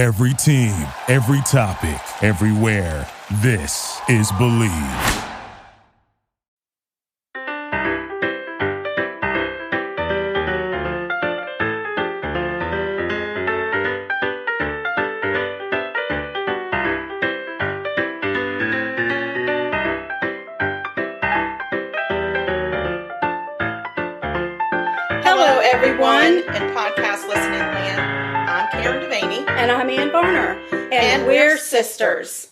Every team, every topic, everywhere. This is Believe. Hello, everyone in podcast listening land. I'm Karen Devaney. And I'm Ann Varner. And we're sisters.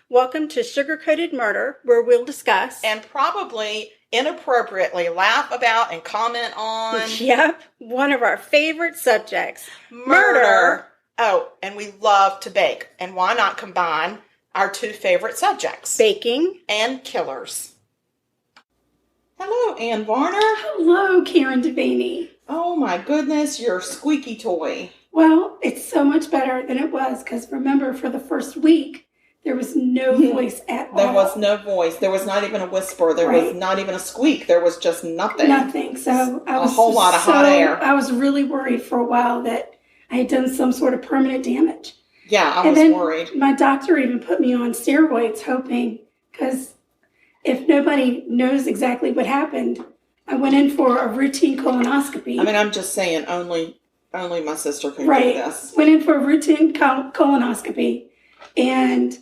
Welcome to Sugar-Coated Murder, where we'll discuss And probably inappropriately laugh about and comment on Yep, one of our favorite subjects, murder. Oh, and we love to bake. And why not combine our two favorite subjects? Baking And killers. Hello, Ann Varner. Hello, Karen Devaney. Oh my goodness, your squeaky toy. Well, it's so much better than it was, because remember, for the first week, there was no voice at all. There was no voice. There was not even a whisper. There was not even a squeak. There was just nothing. Nothing. So I was a whole lot of hot air. I was really worried for a while that I had done some sort of permanent damage. Yeah, I was worried. My doctor even put me on steroids, hoping, because if nobody knows exactly what happened, I went in for a routine colonoscopy. I mean, I'm just saying, only my sister can do this. Went in for a routine colonoscopy, and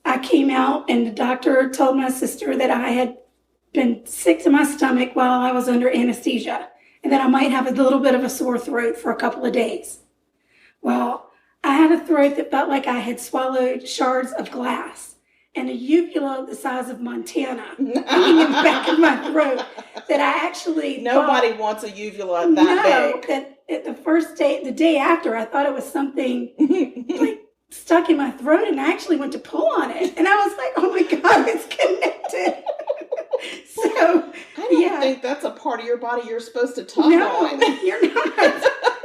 I came out, and the doctor told my sister that I had been sick to my stomach while I was under anesthesia, and that I might have a little bit of a sore throat for a couple of days. Well, I had a throat that felt like I had swallowed shards of glass, and a uvula the size of Montana hanging in the back of my throat that I actually Nobody wants a uvula that big. That the first day, the day after, I thought it was something like stuck in my throat, and I actually went to pull on it, and I was like, oh my God, it's connected. So, I don't think that's a part of your body you're supposed to tug on. No, you're not.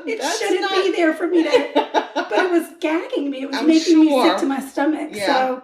It shouldn't be there for me to, but it was gagging me. It was making me sick to my stomach. Yeah. So,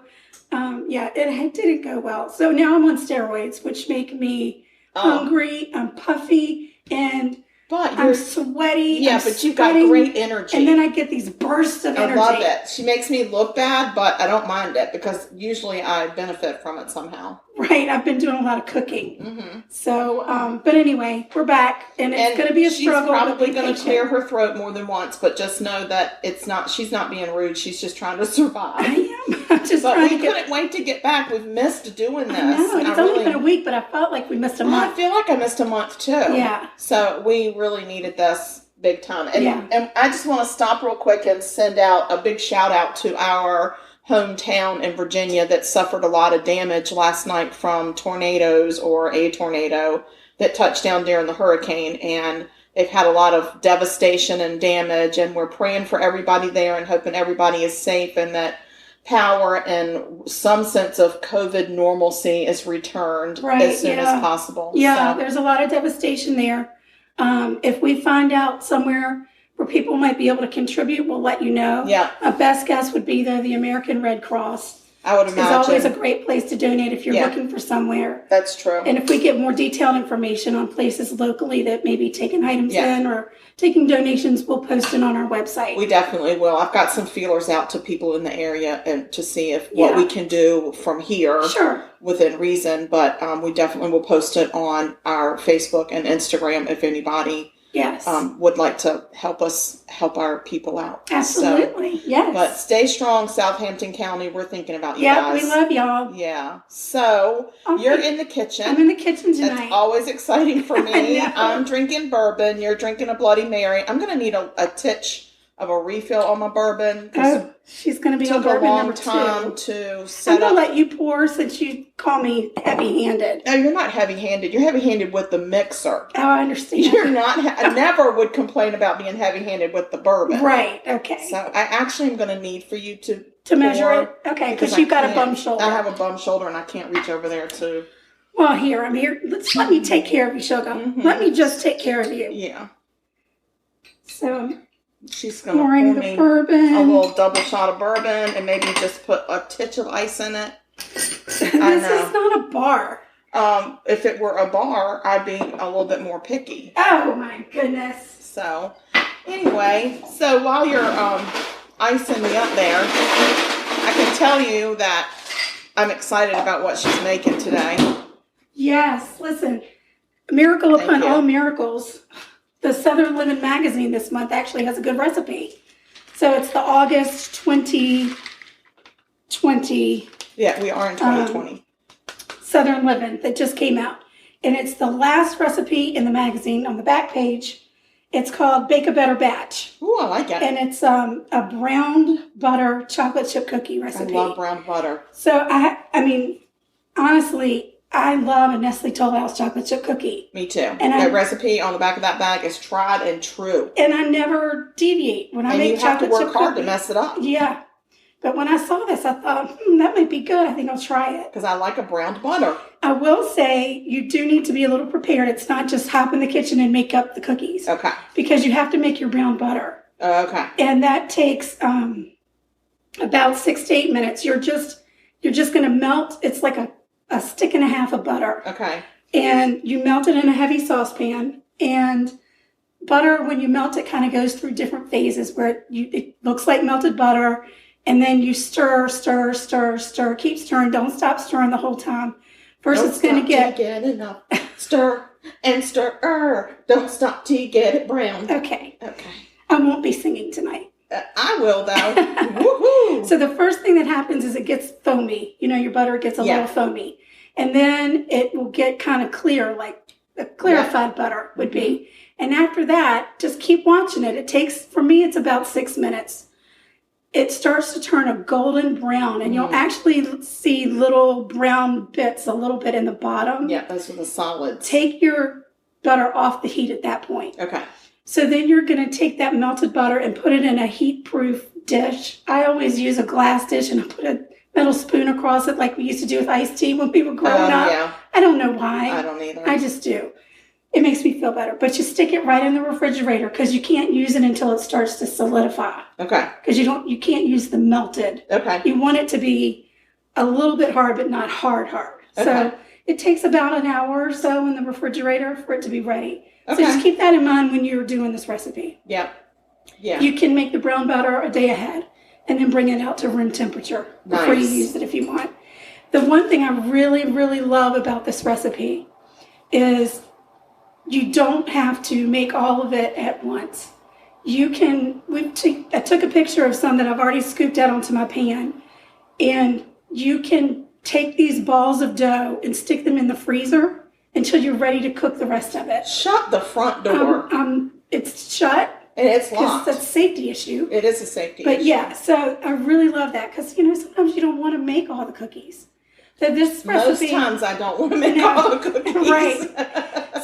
it didn't go well. So now I'm on steroids, which make me hungry, I'm puffy, and I'm sweaty. Yeah, but you've got great energy. And then I get these bursts of energy. I love it. She makes me look bad, but I don't mind it because usually I benefit from it somehow. Right. I've been doing a lot of cooking. Mm-hmm. So, but anyway, we're back, and it's going to be a struggle. She's probably going to clear her throat more than once, but just know that she's not being rude. She's just trying to survive. I am. I'm just but we couldn't wait to get back. We've missed doing this. I know. It's only been a week, but I felt like we missed a month. I feel like I missed a month too. Yeah. So we really needed this big time. And I just want to stop real quick and send out a big shout out to our hometown in Virginia that suffered a lot of damage last night from tornadoes or a tornado that touched down during the hurricane. And they've had a lot of devastation and damage. And we're praying for everybody there and hoping everybody is safe and that power and some sense of COVID normalcy is returned as soon as possible. Yeah, there's a lot of devastation there. If we find out somewhere where people might be able to contribute, we'll let you know. Yeah. My best guess would be the American Red Cross. I would imagine. It's always a great place to donate if you're looking for somewhere. That's true. And if we get more detailed information on places locally that may be taking items in or taking donations, we'll post it on our website. We definitely will. I've got some feelers out to people in the area and to see if what we can do from here within reason. But we definitely will post it on our Facebook and Instagram if anybody would like to help us help our people out. Absolutely. Yes. But stay strong, Southampton County. We're thinking about you guys. Yeah, we love y'all. Yeah. So you're in the kitchen. I'm in the kitchen tonight. That's always exciting for me. I'm drinking bourbon. You're drinking a Bloody Mary. I'm going to need a titch of a refill on my bourbon. She's going to be on bourbon number 2. Took a long time to set I'm going to let you pour since you call me heavy-handed. No, you're not heavy-handed. You're heavy-handed with the mixer. Oh, I understand. You're not. I never would complain about being heavy-handed with the bourbon. Right. Okay. So I actually am going to need for you to measure it. Okay, because you've got a bum shoulder. I have a bum shoulder, and I can't reach over there to. Well, I'm here. Let me take care of you, Sugar. Mm-hmm. Let me just take care of you. Yeah. So she's going to pour me bourbon. A little double shot of bourbon and maybe just put a titch of ice in it. This is not a bar. If it were a bar, I'd be a little bit more picky. Oh my goodness. So anyway, so while you're icing me up there. I can tell you that I'm excited about what she's making today. Yes, listen, miracle upon all miracles. The Southern Living magazine this month actually has a good recipe. So it's the August 2020. Yeah, we are in 2020. Southern Living that just came out. And it's the last recipe in the magazine on the back page. It's called Bake a Better Batch. Ooh, I like it. And it's a browned butter chocolate chip cookie recipe. I love brown butter. So, I mean, honestly, I love a Nestle Toll House chocolate chip cookie. Me too. And that recipe on the back of that bag is tried and true. And I never deviate when I make chocolate chip cookies. And you have to work hard to mess it up. Yeah. But when I saw this, I thought, that might be good. I think I'll try it. Because I like a browned butter. I will say you do need to be a little prepared. It's not just hop in the kitchen and make up the cookies. Okay. Because you have to make your brown butter. Okay. And that takes about 6 to 8 minutes. You're just going to melt. It's like a stick and a half of butter. Okay. And you melt it in a heavy saucepan. And butter, when you melt it, kind of goes through different phases where it looks like melted butter. And then you stir. Keep stirring. Don't stop stirring the whole time. First, it's going to get enough. Stir and stir. Don't stop till you get it brown. Okay. I won't be singing tonight. I will, though. Woohoo! So the first thing that happens is it gets foamy. Your butter gets a little foamy. And then it will get kind of clear, like a clarified butter would be. And after that, just keep watching it. It takes, for me, it's about 6 minutes. It starts to turn a golden brown, and you'll actually see little brown bits a little bit in the bottom. Yeah, those are the solids. Take your butter off the heat at that point. Okay. So then you're going to take that melted butter and put it in a heat-proof dish. I always use a glass dish, and I put a metal spoon across it like we used to do with iced tea when we were growing up. Yeah. I don't know why. I don't either. I just do. It makes me feel better. But you stick it right in the refrigerator because you can't use it until it starts to solidify. Okay. Because you can't use the melted. Okay. You want it to be a little bit hard, but not hard. Okay. So it takes about an hour or so in the refrigerator for it to be ready. Okay. So just keep that in mind when you're doing this recipe. Yep. Yeah. You can make the brown butter a day ahead and then bring it out to room temperature before you use it if you want. The one thing I really, really love about this recipe is you don't have to make all of it at once. You can, I took a picture of some that I've already scooped out onto my pan, and you can take these balls of dough and stick them in the freezer until you're ready to cook the rest of it. Shut the front door. It's shut. And it's locked. That's a safety issue. It is a safety issue. But yeah, so I really love that because, sometimes you don't want to make all the cookies. So this recipe, most times I don't want to make all the cookies. Right.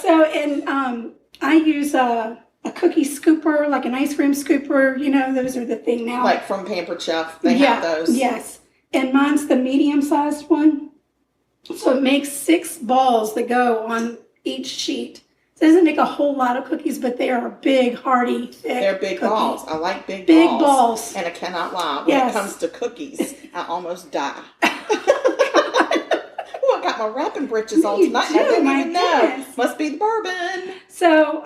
So, and I use a cookie scooper, like an ice cream scooper. Those are the thing now. Like from Pampered Chef. They have those. Yes. And mine's the medium-sized one. So it makes 6 balls that go on each sheet. So it doesn't make a whole lot of cookies, but they are big, hearty, thick They're big cookies. balls. I like big balls. Big balls. And I cannot lie. When it comes to cookies, I almost die. I got my wrapping britches on tonight. I didn't even know. Must be the bourbon. So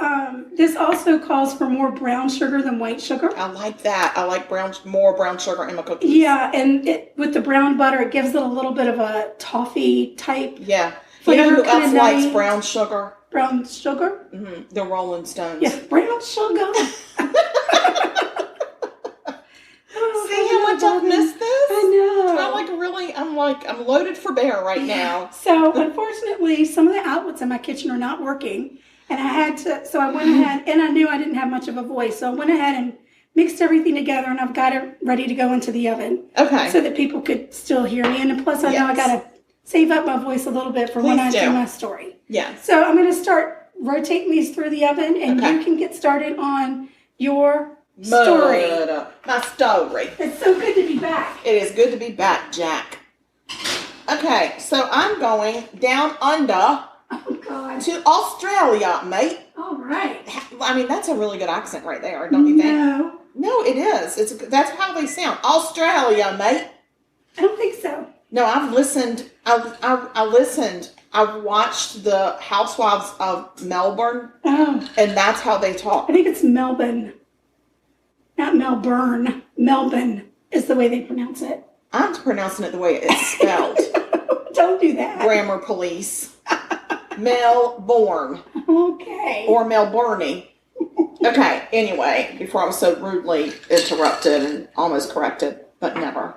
this also calls for more brown sugar than white sugar. I like that. I like more brown sugar in my cookies. Yeah, and with the brown butter, it gives it a little bit of a toffee type. Yeah. Flavor. You know who else likes brown sugar? Brown sugar? Mm-hmm. The Rolling Stones. Yes, brown sugar. See how much I've missed this? I know. I'm loaded for bear right now. So unfortunately, some of the outlets in my kitchen are not working, and I went ahead, and I knew I didn't have much of a voice, so I went ahead and mixed everything together, and I've got it ready to go into the oven. Okay. So that people could still hear me, and plus I know I got to save up my voice a little bit for when I do my story. Yeah. So I'm going to start rotating these through the oven, and you can get started on your story. My story. It's so good to be back. It is good to be back, Jack. Okay, so I'm going down under to Australia, mate. All right. I mean, that's a really good accent right there, don't you think? No, it is. That's how they sound. Australia, mate. I don't think so. No, I've listened. I listened. I've watched the Housewives of Melbourne, and that's how they talk. I think it's Melbourne. Not Melbourne. Melbourne is the way they pronounce it. I'm pronouncing it the way it's spelled. Don't do that. Grammar police. Melbourne. Okay. Or Melbourne. Okay, anyway, before I was so rudely interrupted and almost corrected, but never.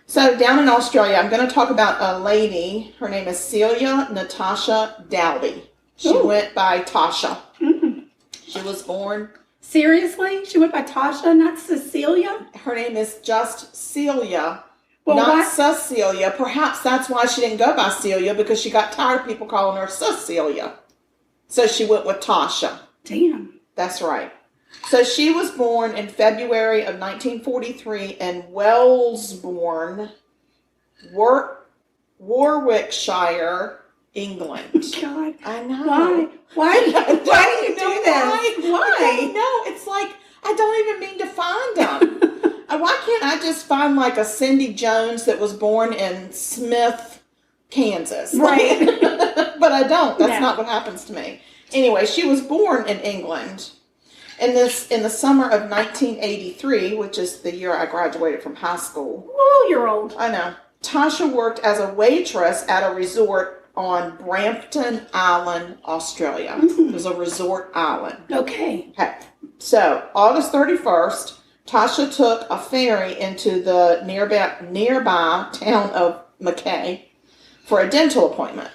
So down in Australia, I'm going to talk about a lady. Her name is Celia Natasha Douty. She went by Tasha. Mm-hmm. She was born... Seriously? She went by Tasha, not Cecilia? Her name is just Celia, Well, not Cecilia. Perhaps that's why she didn't go by Celia, because she got tired of people calling her Cecilia. So she went with Tasha. Damn. That's right. So she was born in February of 1943 in Wellesbourne, Warwickshire, England. God. I know. Why? Why do you do this? Why? I don't know. It's like, I don't even mean to find them. Why can't I just find like a Cindy Jones that was born in Smith, Kansas? Right. But I don't. That's not what happens to me. Anyway, she was born in England. In the summer of 1983, which is the year I graduated from high school. Oh, you're old. I know. Tasha worked as a waitress at a resort on Brampton Island, Australia. Mm-hmm. It was a resort island. Okay. So, August 31st, Tasha took a ferry into the nearby town of Mackay for a dental appointment.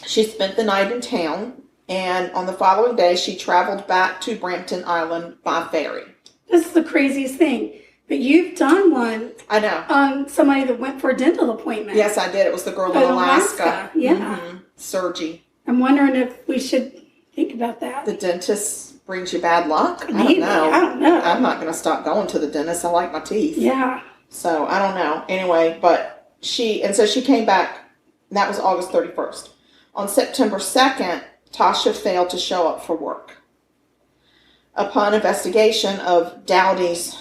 She spent the night in town, and on the following day, she traveled back to Brampton Island by ferry. This is the craziest thing. But you've done one. I know. On somebody that went for a dental appointment. Yes, I did. It was the girl in Alaska. Yeah. Mm-hmm. Sergi. I'm wondering if we should think about that. The dentist brings you bad luck? Maybe. I don't know. I'm not going to stop going to the dentist. I like my teeth. Yeah. So, I don't know. Anyway, but she came back, and that was August 31st. On September 2nd, Tasha failed to show up for work. Upon investigation of Douty's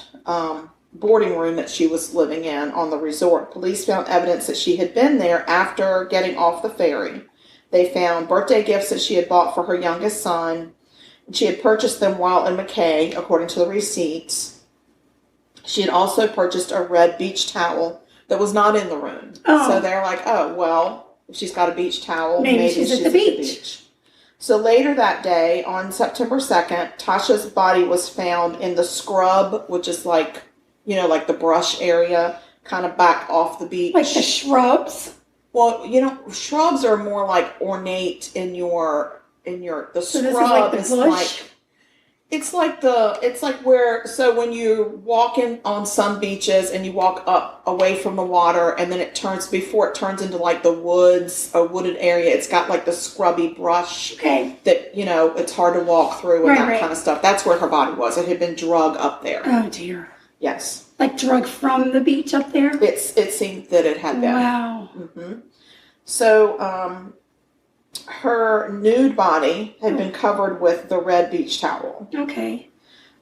boarding room that she was living in on the resort, police found evidence that she had been there after getting off the ferry. They found birthday gifts that she had bought for her youngest son. She had purchased them while in Mackay, according to the receipts. She had also purchased a red beach towel that was not in the room. Oh. So they're like, oh, well, if she's got a beach towel, maybe she's at the beach. So later that day, on September 2nd, Tasha's body was found in the scrub, which is like, you know, like the brush area, kind of back off the beach. Like the shrubs? Well, you know, shrubs are more like ornate in the So scrub this is like the bush? it's like where, so when you walk in on some beaches and you walk up away from the water and then before it turns into like the woods, a wooded area, it's got like the scrubby brush that, you know, it's hard to walk through and that kind of stuff. That's where her body was. It had been drug up there. Oh, dear. Yes. Like drug from the beach up there? It seemed that it had been. Wow. Mm-hmm. So, her nude body had been covered with the red beach towel. Okay.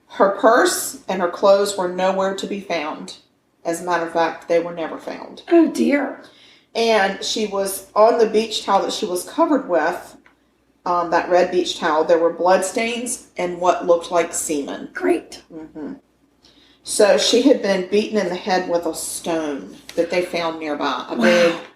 Her purse and her clothes were nowhere to be found. As a matter of fact, they were never found. Oh, dear. And she was on the beach towel that she was covered with, that red beach towel. There were blood stains and what looked like semen. Great. Mm-hmm. So she had been beaten in the head with a stone that they found nearby,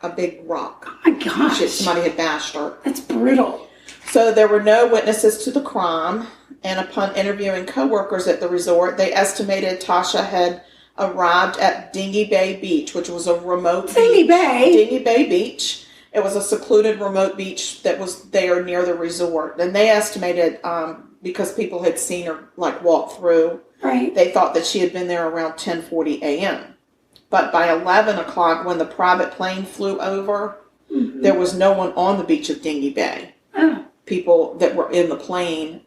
a big rock. Oh my gosh. Somebody had bashed her. That's brutal. So there were no witnesses to the crime, and upon interviewing co-workers at the resort, they estimated Tasha had arrived at Dinghy Bay Beach, which was a remote Dinghy Bay Beach. It was a secluded remote beach that was there near the resort. And they estimated, because people had seen her like walk through, right, they thought that she had been there around 10:40 a.m. But by 11 o'clock, when the private plane flew over, there was no one on the beach of Dinghy Bay. Oh. People that were in the plane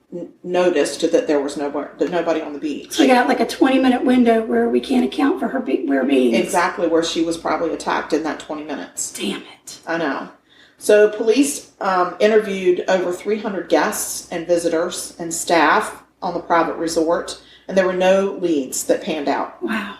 noticed that there was nobody on the beach. So we got like a 20-minute window where we can't account for her being exactly where she was probably attacked in that 20 minutes. Damn it. I know. So police interviewed over 300 guests and visitors and staff on the private resort, and there were no leads that panned out. Wow.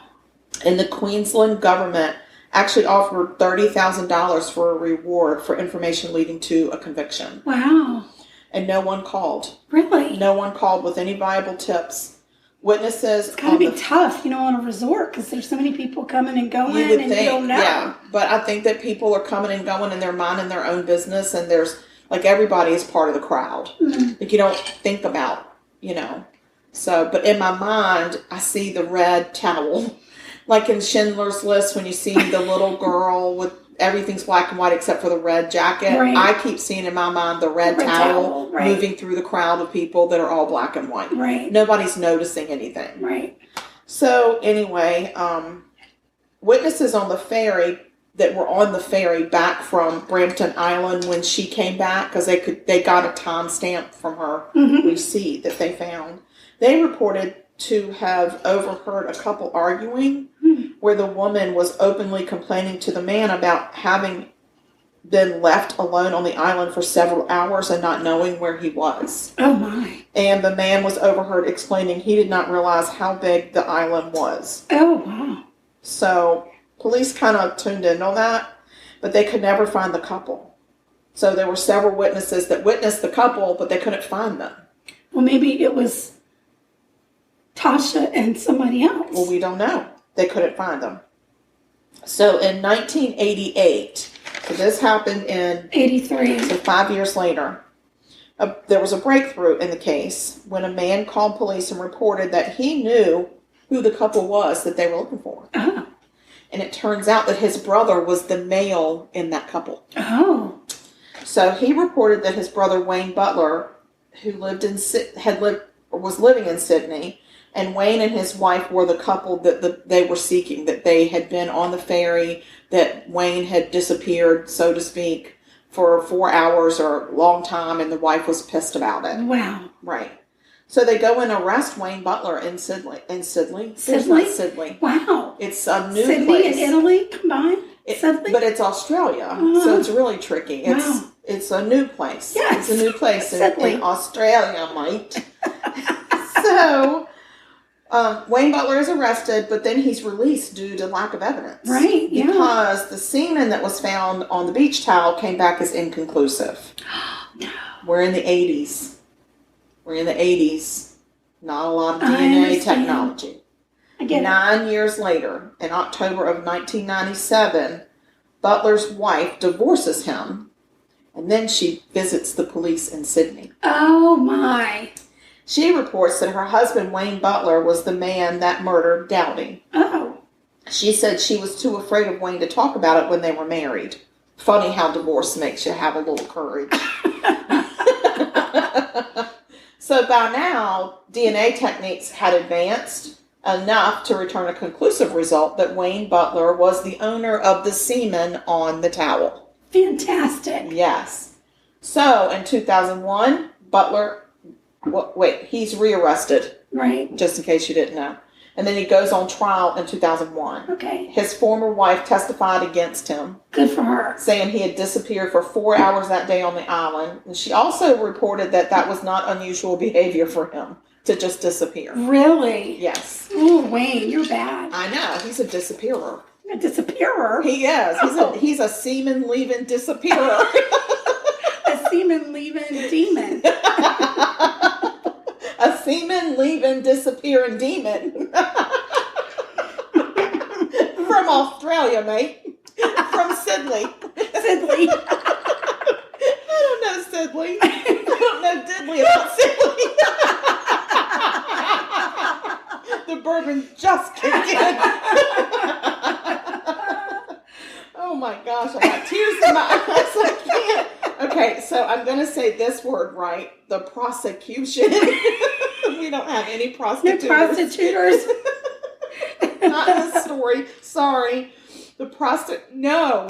And the Queensland government actually offered $30,000 for a reward for information leading to a conviction. Wow. And no one called. Really? No one called with any viable tips. Witnesses. It's got to be tough, on a resort because there's so many people coming and going, you don't know. Yeah, but I think that people are coming and going and they're minding their own business, and there's everybody is part of the crowd. Mm-hmm. You don't think about, So, but in my mind, I see the red towel, like in Schindler's List when you see the little girl with everything's black and white except for the red jacket. Right. I keep seeing in my mind the red towel right. moving through the crowd of people that are all black and white. Right. Nobody's noticing anything. Right. So anyway, witnesses on the ferry that were on the ferry back from Brampton Island when she came back, because they got a timestamp from her receipt that they found. They reported to have overheard a couple arguing where the woman was openly complaining to the man about having been left alone on the island for several hours and not knowing where he was. Oh, my. And the man was overheard explaining he did not realize how big the island was. Oh, wow. So police kind of tuned in on that, but they could never find the couple. So there were several witnesses that witnessed the couple, but they couldn't find them. Well, maybe it was Tasha and somebody else. Well, we don't know. They couldn't find them. So in 1988, so this happened in 83. So 5 years later, there was a breakthrough in the case when a man called police and reported that he knew who the couple was that they were looking for. Oh. And it turns out that his brother was the male in that couple. Oh. So he reported that his brother Wayne Butler, who was living in Sydney, and Wayne and his wife were the couple that they were seeking, that they had been on the ferry, that Wayne had disappeared, so to speak, for 4 hours or a long time, and the wife was pissed about it. Wow. Right. So they go and arrest Wayne Butler in Sydney. Sydney? Sydney. Wow. It's a new Sydney place. and Italy combined? Sydney? But it's Australia, so it's really tricky. It's a new place. Yes. It's a new place in Australia, mate. So Wayne Butler is arrested, but then he's released due to lack of evidence. Right, yeah. Because the semen that was found on the beach towel came back as inconclusive. No. We're in the 80s. Not a lot of DNA technology. I get 9 years later, in October of 1997, Butler's wife divorces him, and then she visits the police in Sydney. Oh, my. She reports that her husband, Wayne Butler, was the man that murdered Douty. Oh. She said she was too afraid of Wayne to talk about it when they were married. Funny how divorce makes you have a little courage. So by now, DNA techniques had advanced enough to return a conclusive result that Wayne Butler was the owner of the semen on the towel. Fantastic. Yes. So in 2001, Butler, he's rearrested. Right. Just in case you didn't know. And then he goes on trial in 2001. Okay. His former wife testified against him. Good for her. Saying he had disappeared for 4 hours that day on the island. And she also reported that was not unusual behavior for him to just disappear. Really? Yes. Oh, Wayne, you're bad. I know. He's a disappearer. A disappearer? He is. He's a semen-leaving disappearer. A semen-leaving demon. A semen-leaving disappearing demon. From Australia, mate. From Sydney. Sydney. I don't know Sydney. I don't know diddly about Sydney. The bourbon just kicked in. Oh my gosh, I got tears in my eyes. I can't. Okay, so I'm going to say this word right. The prosecution. We don't have any prostitutes. No prostituters. Not in this story. Sorry. No.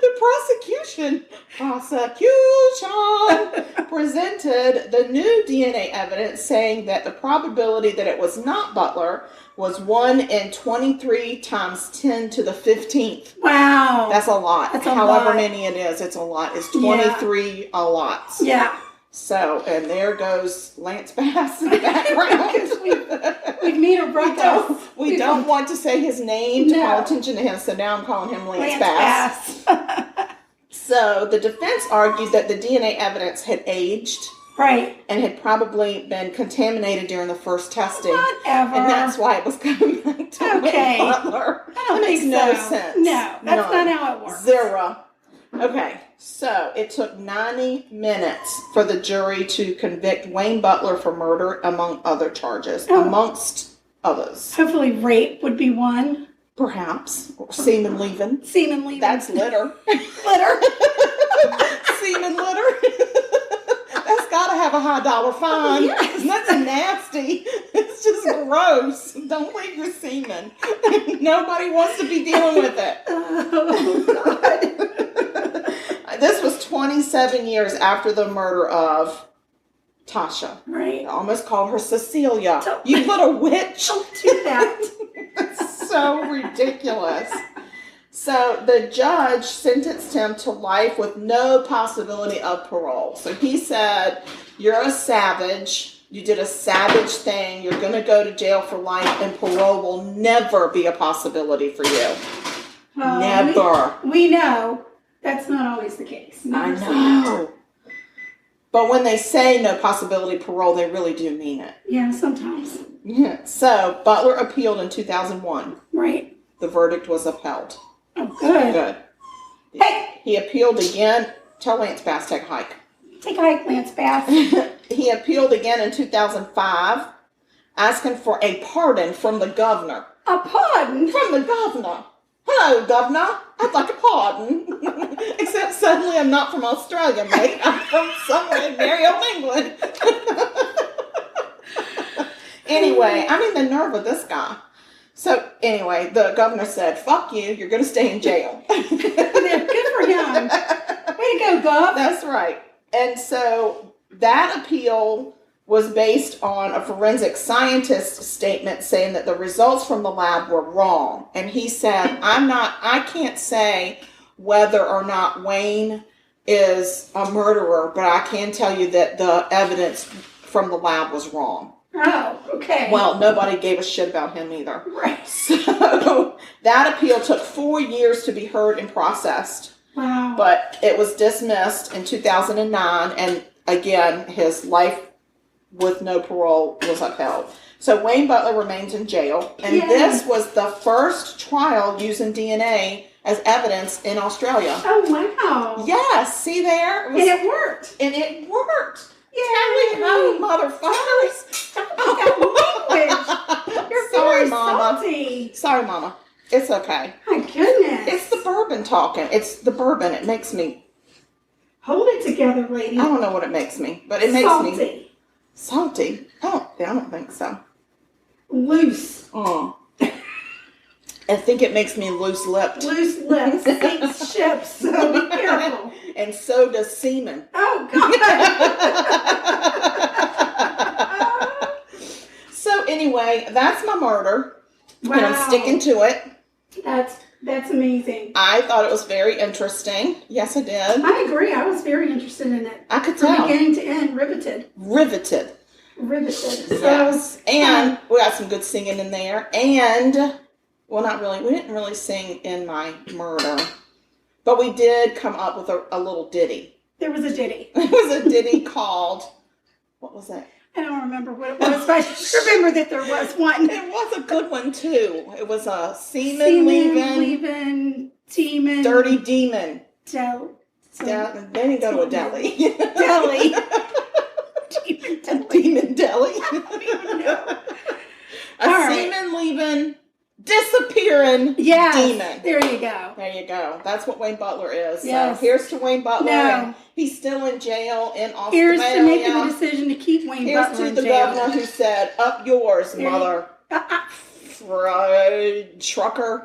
The prosecution presented the new DNA evidence saying that the probability that it was not Butler was 1 in 23 times 10 to the 15th. Wow. That's a lot. That's a However lot. many it is, it's a lot. It's 23 a lot. Yeah. So, and there goes Lance Bass in the background. We've made a brothers. We don't want to say his name to call attention to him, so now I'm calling him Lance Bass. So the defense argued that the DNA evidence had aged Right. And had probably been contaminated during the first testing. Whatever. And that's why it was coming back to Wayne Butler. That makes no sense. No, that's not how it works. Zero. Okay, so it took 90 minutes for the jury to convict Wayne Butler for murder, among other charges, amongst others. Hopefully rape would be one. Perhaps. Or semen-leaving. Semen-leaving. That's litter. Litter. Semen litter. That's got to have a high dollar fine. Yes. That's nasty. It's just gross. Don't leave your semen. Nobody wants to be dealing with it. Oh, God. This was 27 years after the murder of Tasha. Right. I almost called her Cecilia. You little witch. Don't do that. It's so ridiculous. So the judge sentenced him to life with no possibility of parole. So he said, you're a savage. You did a savage thing. You're going to go to jail for life, and parole will never be a possibility for you. Well, Never. We know that's not always the case. I know. But when they say no possibility parole, they really do mean it. Yeah, sometimes. Yeah. So Butler appealed in 2001. Right. The verdict was upheld. Oh, good. Good. Hey! He appealed again. Tell Lance Bass, take a hike. Take a hike, Lance Bass. He appealed again in 2005, asking for a pardon from the governor. A pardon? From the governor. Hello, governor. I'd like a pardon. Except suddenly I'm not from Australia, mate. I'm from somewhere in merry old England. Anyway, I mean the nerve of this guy. So anyway, the governor said, fuck you, you're going to stay in jail. Good for him. Way to go, Gov. That's right. And so that appeal was based on a forensic scientist's statement saying that the results from the lab were wrong. And he said, I can't say whether or not Wayne is a murderer, but I can tell you that the evidence from the lab was wrong. Oh, okay. Well, nobody gave a shit about him either. Right. So that appeal took 4 years to be heard and processed. Wow. But it was dismissed in 2009, and again, his life with no parole was upheld. So Wayne Butler remains in jail, and this was the first trial using DNA as evidence in Australia. Oh, wow. Yes, see there? And it worked. And it worked. Yeah. Tally ho, motherfuckers. You're Sorry, very Mama. salty. Sorry, Mama. It's okay. My goodness. It's the bourbon talking. It's the bourbon. It makes me... Hold it together, lady. I don't know what it makes me, but it makes salty. me... Salty? I don't think so. Loose. I think it makes me loose-lipped. Loose lips sinks ships, so be careful. And so does semen. Oh, God. So anyway, that's my murder. Wow. And I'm sticking to it. That's amazing. I thought it was very interesting. Yes, I did. I agree. I was very interested in it. I could From tell. beginning to end, riveted. Riveted. So, Yes. And we got some good singing in there. And, well, not really. We didn't really sing in my murder. But we did come up with a little ditty. there was a ditty. It was a ditty called, what was that? I don't remember what it was, but I just remember that there was one. It was a good one, too. It was a semen-leaving, semen, dirty demon. They didn't go to a deli. Deli. Demon deli. I don't even know. A semen-leaving, disappearing demon. There you go. There you go. That's what Wayne Butler is. Yes. So here's to Wayne Butler. No. And he's still in jail in Australia. Here's to making the decision to keep Wayne Here's Butler to in the jail. governor who said, up yours, mother. Trucker.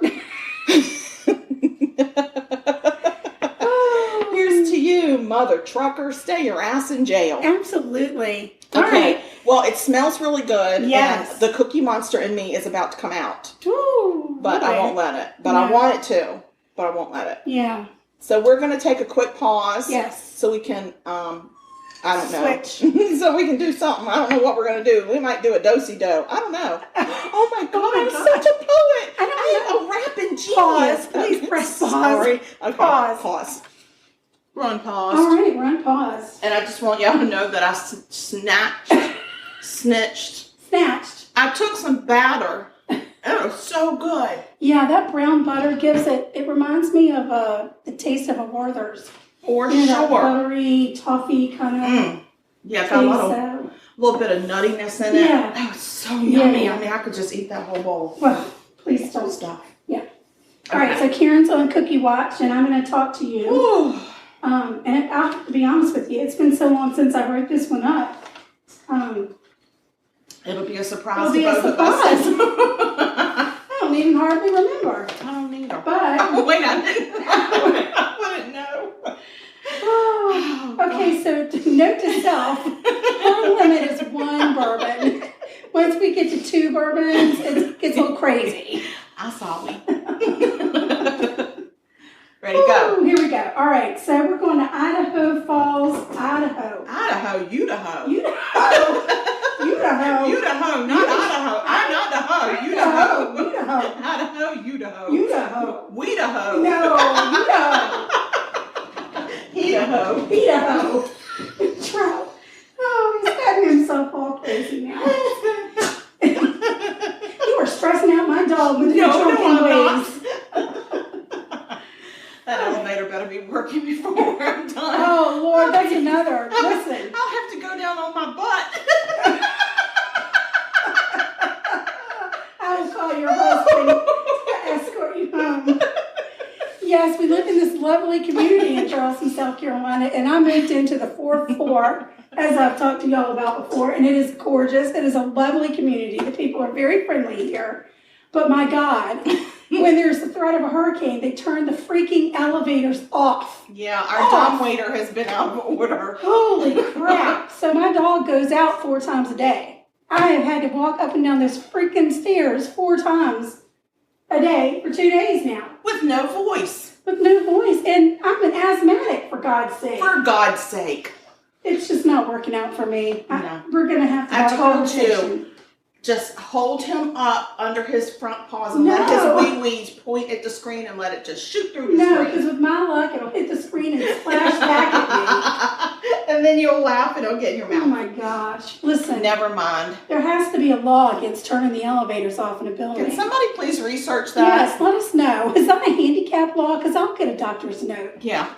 Here's to you, mother trucker. Stay your ass in jail. Absolutely. Okay. All right. Well, it smells really good. Yes. And the cookie monster in me is about to come out. Ooh, But I won't let it. But I want it to. But I won't let it. Yeah. So we're going to take a quick pause. Yes. So we can, I don't know. Switch. So we can do something. I don't know what we're going to do. We might do a do-si-do. I don't know. Oh my God, I'm such a poet. I am a rapping genius. Pause. Please press pause. Sorry. Okay. Pause. Pause. We're on pause. All right, we're on pause. And I just want y'all to know that I snitched. I took some batter. It was so good. Yeah, that brown butter gives it reminds me of the taste of a Werther's. For sure. That buttery, toffee kind of yeah, got a little bit of nuttiness in it. Yeah. That was so yummy. I mean, I could just eat that whole bowl. Well, please don't stop. Yeah. All right, so Karen's on Cookie Watch, and I'm going to talk to you. Ooh. And I have to be honest with you, it's been so long since I wrote this one up. It'll be a surprise to both of us. I don't even hardly remember. I don't either. But oh, wait, I wouldn't know. Okay, so note to self, her limit is 1 bourbon. Once we get to 2 bourbons, it gets a little crazy. I'm sorry. Ready, go. Here we go. All right, so we're going to Idaho Falls, Idaho. Idaho, Idaho. Idaho, not Idaho. I'm Idaho, Idaho. Idaho. Weedaho. No, Idaho. Trout. Oh, he's gotten himself all crazy now. You were stressing out my dog with your drunken ways. That elevator better be working before I'm done. Oh, Lord, that's another. Listen. I'll have to go down on my butt. I will call your husband to escort you home. Yes, we live in this lovely community in Charleston, South Carolina, and I moved into the 4th floor, as I've talked to y'all about before, and it is gorgeous. It is a lovely community. The people are very friendly here. But my God, when there's the threat of a hurricane, they turn the freaking elevators off. Yeah, our dumbwaiter has been out of order. Holy crap. So my dog goes out 4 times a day. I have had to walk up and down those freaking stairs 4 times a day for 2 days now. With no voice. And I'm an asthmatic, for God's sake. For God's sake. It's just not working out for me. No. We're going to have to have a conversation. You. Just hold him up under his front paws and let his wee-wees point at the screen and let it just shoot through the screen. No, because with my luck, it'll hit the screen and splash back at me. And then you'll laugh and it'll get in your mouth. Oh my gosh. Listen. Never mind. There has to be a law against turning the elevators off in a building. Can somebody please research that? Yes, let us know. Is that a handicap law? Because I'll get a doctor's note. Yeah.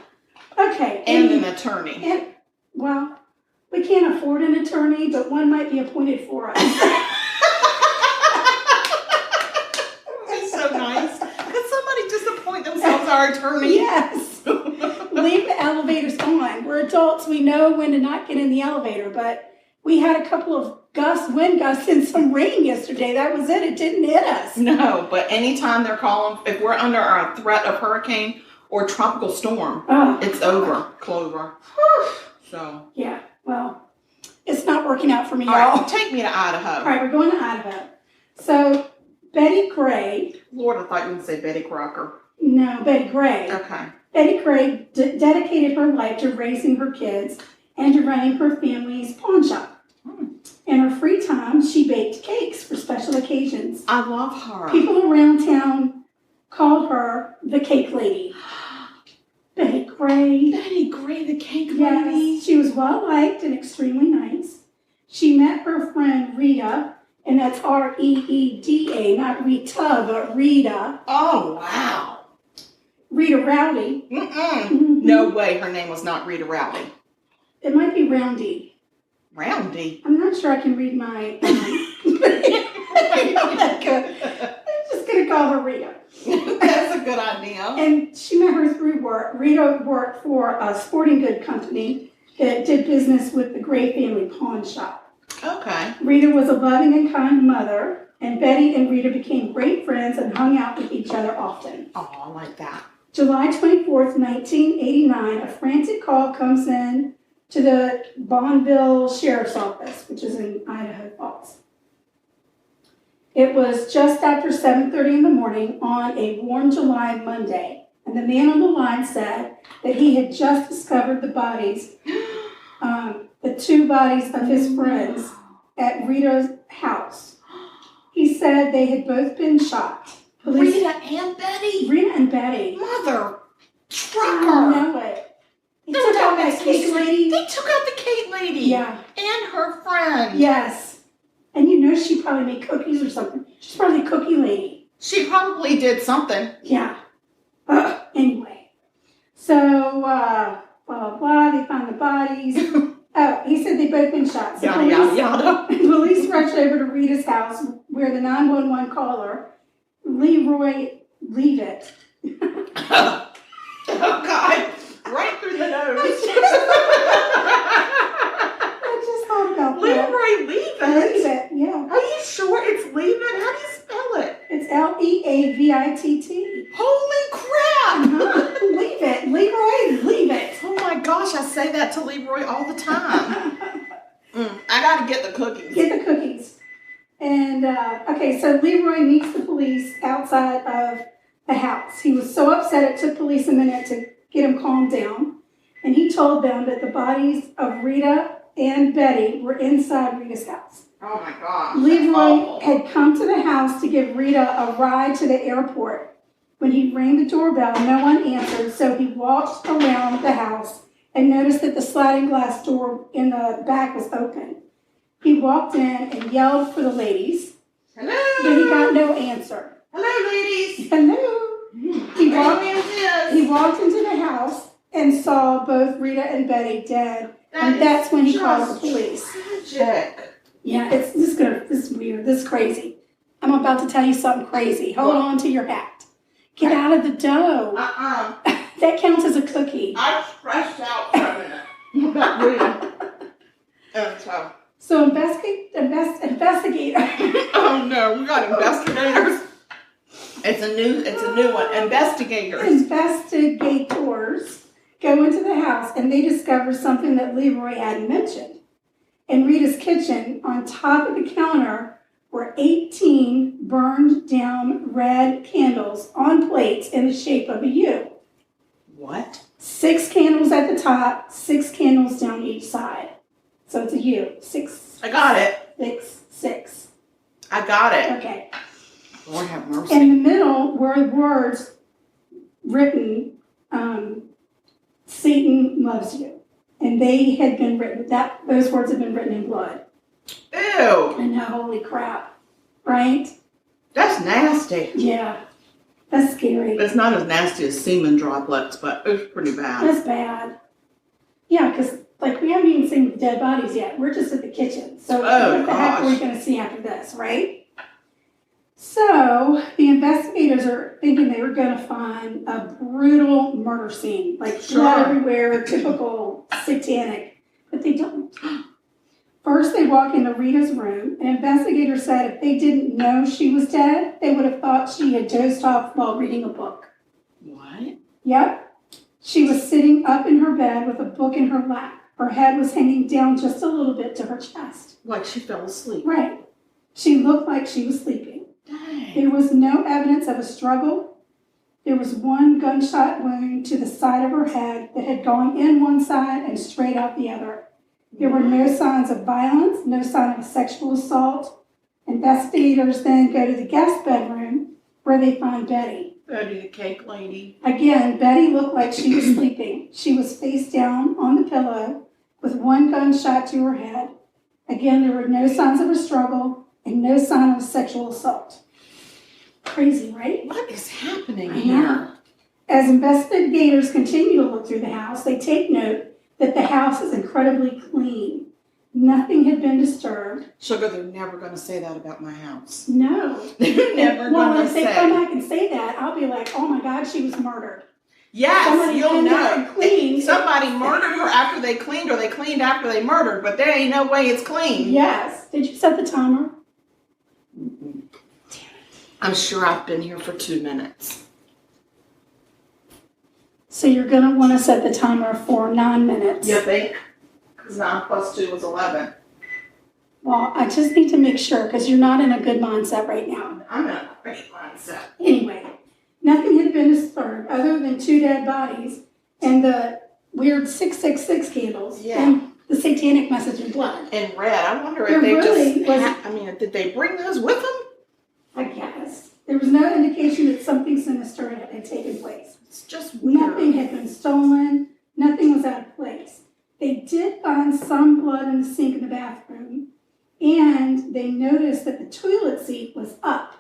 Okay. And an attorney. Well, we can't afford an attorney, but one might be appointed for us. So nice. Could somebody just appoint themselves our attorney? Yes. Leave the elevators on. We're adults. We know when to not get in the elevator, but we had a couple of wind gusts and some rain yesterday. That was it. It didn't hit us. No, but anytime they're calling, if we're under a threat of hurricane or tropical storm, it's over. Clover. So. Yeah, well, it's not working out for me, y'all. All right, take me to Idaho. All right, we're going to Idaho. So, Betty Gray. Lord, I thought you were going to say Betty Crocker. No, Betty Gray. Okay. Betty Gray dedicated her life to raising her kids and to running her family's pawn shop. In her free time, she baked cakes for special occasions. I love her. People around town called her the Cake Lady. Betty Gray. Betty Gray, the Cake Lady. Yes, she was well-liked and extremely nice. She met her friend Rita, and that's R-E-E-D-A, not Rita, but Rita. Oh, wow. Rita Roundy. Mm-mm. No way her name was not Rita Rowdy. It might be Roundy. Roundy? I'm not sure I can read my... I'm just going to call her Rita. That's a good idea. And she met her through work. Rita worked for a sporting good company that did business with the Gray family pawn shop. Okay. Rita was a loving and kind mother, and Betty and Rita became great friends and hung out with each other often. Oh, I like that. July 24th, 1989, a frantic call comes in to the Bonneville Sheriff's Office, which is in Idaho Falls. It was just after 7:30 in the morning on a warm July Monday, and the man on the line said that he had just discovered the bodies, the 2 bodies of his friends at Rita's house. He said they had both been shot. Rita and Betty? Rita and Betty. Mother trucker. I know it. They took out that cake lady. They took out the cake lady. Yeah. And her friend. Yes. And she probably made cookies or something. She's probably a cookie lady. She probably did something. Yeah. Anyway. So, blah, blah, blah. They found the bodies. He said they both been shot. So Yada. Police rushed over to Rita's house where the 911 caller, Leroy Leavitt. Oh, God. Right through the nose. I just thought about that. Leroy Leavitt? Yeah. Are you sure it's Leavitt? How do you spell it? It's Leavitt. Holy crap! Leavitt. Leroy Leavitt. Oh my gosh, I say that to Leroy all the time. I gotta get the cookies. Get the cookies. And, so Leroy meets the police outside of the house. He was so upset it took police a minute to get him calmed down. And he told them that the bodies of Rita and Betty were inside Rita's house. Oh my gosh. Leroy had come to the house to give Rita a ride to the airport. When he rang the doorbell, no one answered, so he walked around the house and noticed that the sliding glass door in the back was open. He walked in and yelled for the ladies. Hello. But he got no answer. Hello, ladies. Hello. He walked into the house and saw both Rita and Betty dead. And that's when he called the police. Tragic. Yeah, this is weird. This is crazy. I'm about to tell you something crazy. Hold on to your hat. Get out of the dough. That counts as a cookie. I stressed out for a minute about Rita. So investigator. Oh no, we got investigators. It's a new one. Investigators go into the house and they discover something that Leroy hadn't mentioned. In Rita's kitchen, on top of the counter, were 18 burned down red candles on plates in the shape of a U. What? 6 candles at the top, 6 candles down each side. So it's a U. 6. I got it. 6. I got it. Okay. Lord have mercy. In the middle were words written, Satan loves you. And they had been written, those words had been written in blood. Ew. And holy crap. Right? That's nasty. Yeah. That's scary. It's not as nasty as semen droplets, but it's pretty bad. That's bad. Yeah, because we haven't even seen the dead bodies yet. We're just at the kitchen. So what the heck are we going to see after this, right? So the investigators are thinking they were going to find a brutal murder scene, blood everywhere, typical satanic, but they don't. First, they walk into Rita's room. An investigator said if they didn't know she was dead, they would have thought she had dozed off while reading a book. What? Yep. She was sitting up in her bed with a book in her lap. Her head was hanging down just a little bit to her chest. Like she fell asleep. Right. She looked like she was sleeping. Dang. There was no evidence of a struggle. There was one gunshot wound to the side of her head that had gone in one side and straight out the other. There were no signs of violence, no sign of a sexual assault. Investigators then go to the guest bedroom where they find Betty. Betty the cake lady. Again, Betty looked like she was sleeping. She was face down on the pillow with one gunshot to her head. Again, there were no signs of a struggle and no sign of a sexual assault. Crazy, right? What is happening I here? know. As investigators continue to look through the house, they take note that the house is incredibly clean. Nothing had been disturbed. Sugar, they're never going to say that about my house. No. They're never going Well, to if say. they come back and say that, I'll be like, oh my God, she was murdered. Yes, Somebody you'll came back know. and cleaned. Somebody murdered her after they cleaned, or they cleaned after they murdered, but there ain't no way it's clean. Yes. Did you set the timer? Mm-mm. I'm sure I've been here for 2 minutes. So you're going to want to set the timer for 9 minutes. You think? Because 9 plus 2 is 11. Well, I just need to make sure because you're not in a good mindset right now. I'm in a great mindset. Anyway, nothing had been disturbed other than 2 dead bodies and the weird 666 candles and the satanic message in blood. In red. I wonder There if they really did they bring those with them? I guess. There was no indication that something sinister had taken place. It's just weird. Nothing had been stolen. Nothing was out of place. They did find some blood in the sink in the bathroom, and they noticed that the toilet seat was up,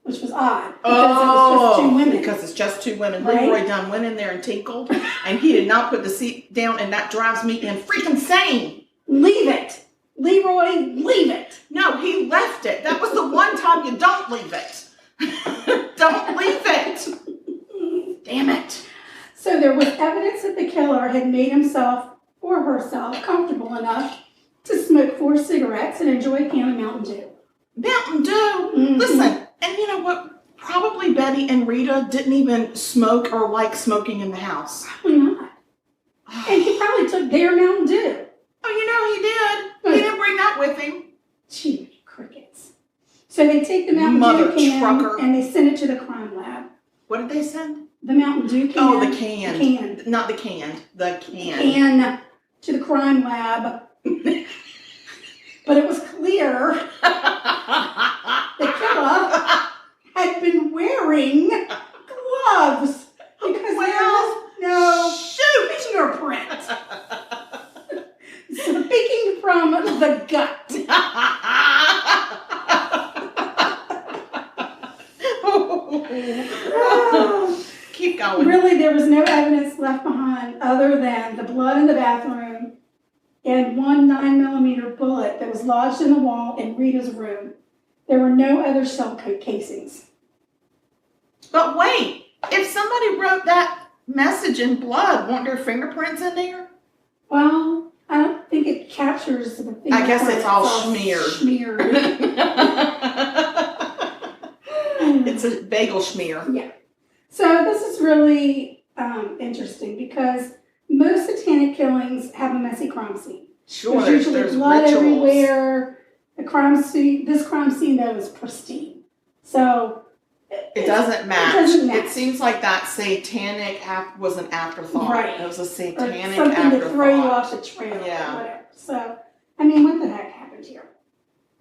which was odd because it was just two women. Because it's just two women. Right? Leroy Dunn went in there and tinkled, and he did not put the seat down, and that drives me freaking insane. Leave it. Leroy, leave it. No, he left it. That was the one time you don't leave it. Don't leave it. Damn it. So there was evidence that the killer had made himself or herself comfortable enough to smoke 4 cigarettes and enjoy a can of Mountain Dew. Mountain Dew? Mm-hmm. Listen, and you know what? Probably Betty and Rita didn't even smoke or like smoking in the house. Probably not. And he probably took their Mountain Dew. Oh, you know he did. He didn't bring that with him. Gee, crickets. So they take the Mountain Dew can and they send it to the crime lab. What did they send? The Mountain Dew can. Oh, the can. The can. Not the can. The can. Can to the crime lab. But it was clear the killer had been wearing gloves because there was no fingerprint. Speaking from the gut. Keep going. Really, there was no evidence left behind other than the blood in the bathroom and one 9mm bullet that was lodged in the wall in Rita's room. There were no other shell casings. But wait, if somebody wrote that message in blood, weren't there fingerprints in there? Well, I don't think it captures the fingerprints. I guess it's all smeared. It's a bagel smear. Yeah. So this is really interesting because most satanic killings have a messy crime scene. Sure, there's usually blood rituals everywhere. This crime scene though is pristine. So it doesn't match. It doesn't match. It seems like that satanic was an afterthought. Right. It was a satanic something afterthought. to throw you off the trail. Yeah. Or whatever. So I mean, what the heck happened here?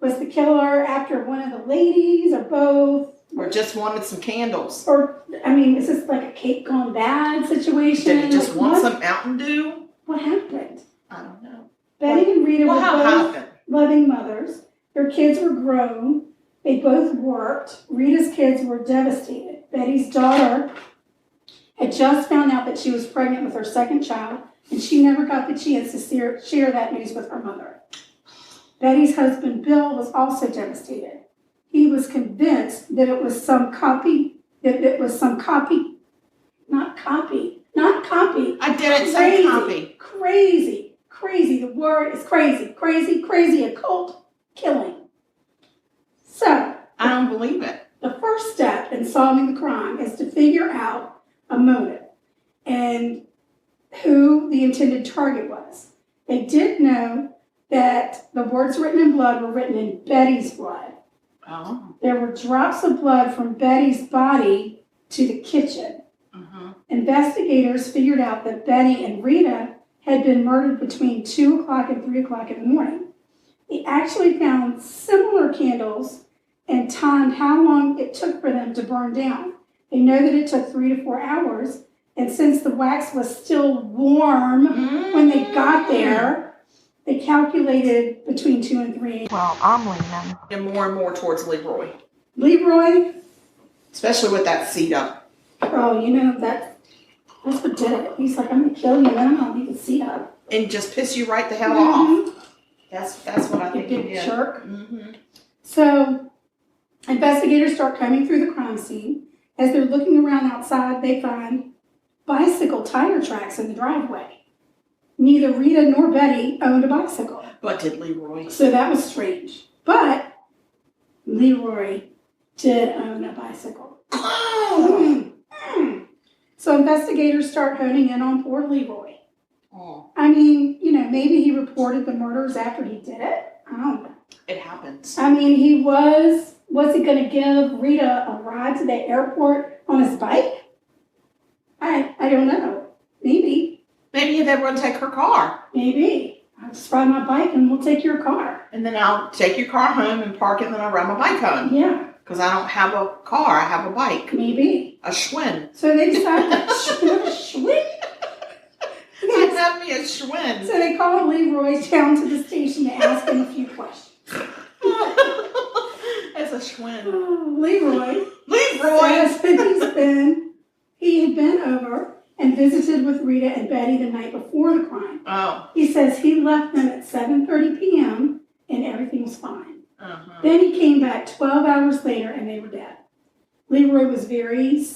Was the killer after one of the ladies or both? Or just wanted some candles. Or, I mean, is this like a cake gone bad situation? Did he just want what? some Mountain Dew? What happened? I don't know. Betty and Rita were both happened? loving mothers. Their kids were grown. They both worked. Rita's kids were devastated. Betty's daughter had just found out that she was pregnant with her second child, and she never got the chance to share that news with her mother. Betty's husband, Bill, was also devastated. He was convinced that it was some copy. Not copy. I didn't say copy. Crazy. The word is crazy occult killing. So, I don't believe it. The first step in solving the crime is to figure out a motive and who the intended target was. They did know that the words written in blood were written in Betty's blood. Oh. There were drops of blood from Betty's body to the kitchen. Uh-huh. Investigators figured out that Betty and Rita had been murdered between 2 o'clock and 3 o'clock in the morning. They actually found similar candles and timed how long it took for them to burn down. They know that it took 3 to 4 hours, and since the wax was still warm when they got there, they calculated between 2 and 3. Well, I'm leaning. And more towards Leroy. Leroy? Especially with that seat up. Oh, you know, that's what did it. He's like, I'm going to kill you, and I'm going to leave the seat up. And just piss you right the hell off. That's what I think he did. Big jerk. Mm-hmm. So, investigators start combing through the crime scene. As they're looking around outside, they find bicycle tire tracks in the driveway. Neither Rita nor Betty owned a bicycle. But did Leroy. So that was strange. But Leroy did own a bicycle. Oh. So investigators start honing in on poor Leroy. Oh. I mean, you know, maybe he reported the murders after he did it. I don't know. It happens. I mean, he was he going to give Rita a ride to the airport on his bike? I don't know. Maybe. Maybe they would take her car. Maybe. I'll just ride my bike and we'll take your car. And then I'll take your car home and park it and then I'll ride my bike home. Yeah. Because I don't have a car. I have a bike. Maybe. A Schwinn. So they decided, Schwinn? I have me a Schwinn. So they called Leroy down to the station to ask him a few questions. It's a Schwinn. Leroy says that he had been over and visited with Rita and Betty the night before the crime. Oh. He says he left them at 7:30 p.m. and everything was fine. Uh-huh. Then he came back 12 hours later and they were dead. Leroy was very,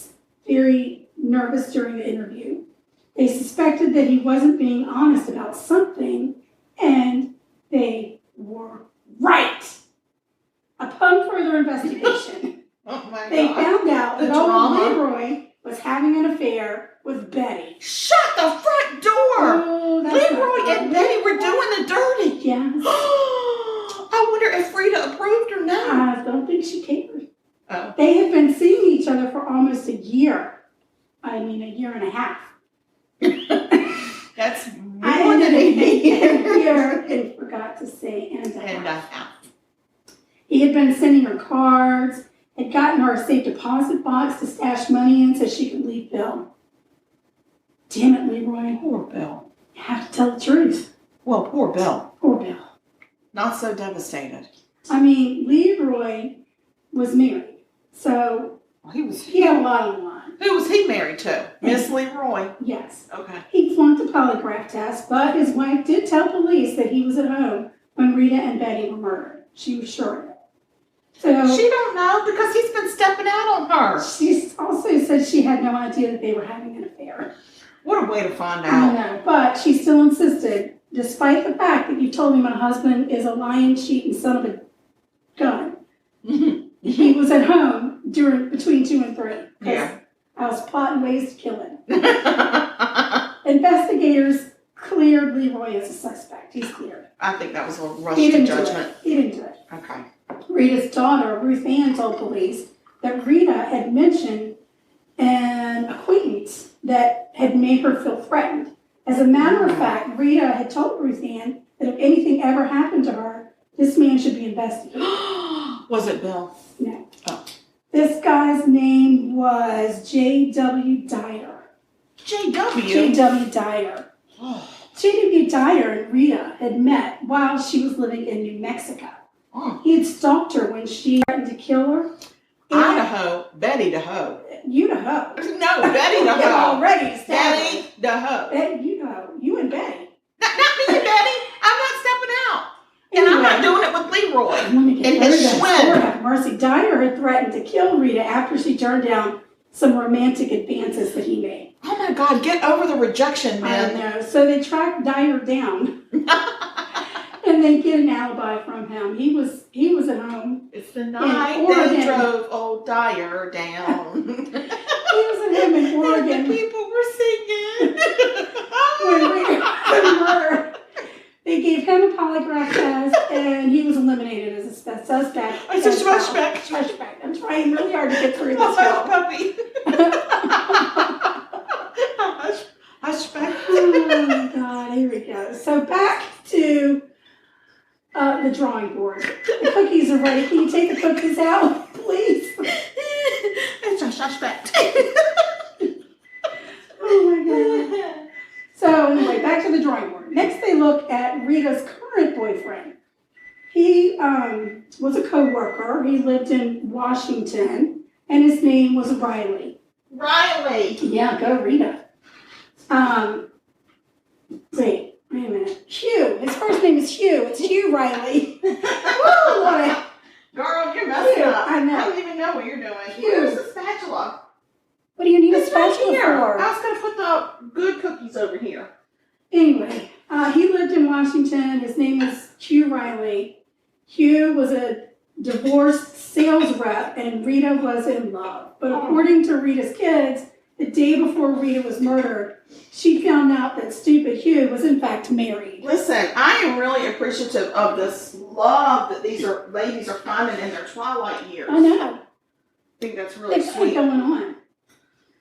very nervous during the interview. They suspected that he wasn't being honest about something, and they were right. Upon further investigation, they found out that old Leroy was having an affair with Betty. Shut the front door! Oh, Leroy and Betty were doing the dirty. Yes. I wonder if Freeda approved or not. I don't think she cared. Oh. They had been seeing each other for almost a year. I mean, a year and a half. That's I more than a year and forgot to say and a half. He had been sending her cards, had gotten her a safe deposit box to stash money in so she could leave Bill. Damn it, Leroy. Poor Bill. You have to tell the truth. Well, poor Bill. Poor Bill. Not so devastated. I mean, Leroy was married, so he had a lot on the line. Who was he married to? Miss Leroy? Yes. Okay. He flunked a polygraph test, but his wife did tell police that he was at home when Rita and Betty were murdered. She was sure of it. So she don't know because he's been stepping out on her. She also said she had no idea that they were having an affair. What a way to find out. I know, but she still insisted, despite the fact that you told me my husband is a lying, cheating son of a gun, he was at home between 2 and 3. Yeah. I was plotting ways to kill him. Investigators cleared Leroy as a suspect. He's cleared. I think that was a rush to judgment. He didn't do it. Okay. Rita's daughter, Ruth Ann, told police that Rita had mentioned an acquaintance that had made her feel threatened. As a matter of fact, Rita had told Ruth Ann that if anything ever happened to her, this man should be investigated. Was it Bill? No. Oh. This guy's name was J.W. Dyer. J.W.? J.W. Dyer. Oh. J.W. Dyer and Rita had met while she was living in New Mexico. Oh. He had stalked her when she threatened to kill her. Idaho, Betty the hoe. You the hoe. No, Betty the hoe. Already established. Betty the hoe. Betty, you hoe. You and Betty. Not me and Betty. I'm not stepping out. And I'm not doing it with Leroy. Let me get and his Schwinn. Have mercy. Dyer had threatened to kill Rita after she turned down some romantic advances that he made. Oh my God, get over the rejection, man. I know. So they tracked Dyer down and then get an alibi from him. He was at home. It's the night they drove old Dyer down. He was at home in Oregon. And the people were singing. When Rita was murdered. They gave him a polygraph test, and he was eliminated as a suspect. It's a suspect. I'm trying really hard to get through this. Oh, puppy. Suspect. Oh, God, here we go. So back to the drawing board. The cookies are ready. Can you take the cookies out, please? It's a suspect. Oh, my God. So anyway, back to the drawing board. Next, they look at Rita's current boyfriend. He was a co-worker. He lived in Washington, and his name was Riley. Riley. Yeah, go Rita. Wait a minute. Hugh. His first name is Hugh. It's Hugh Riley. Woo, what Girl, you're messing up. I know. I don't even know what you're doing. Hugh. Where's the spatula? What do you need It's a spatula here. for? I was going to put the good cookies over here. Anyway, he lived in Washington. His name was Hugh Riley. Hugh was a divorced sales rep, and Rita was in love. But according to Rita's kids, the day before Rita was murdered, she found out that stupid Hugh was in fact married. Listen, I am really appreciative of this love that these ladies are finding in their twilight years. I know. I think that's really It's sweet. going on.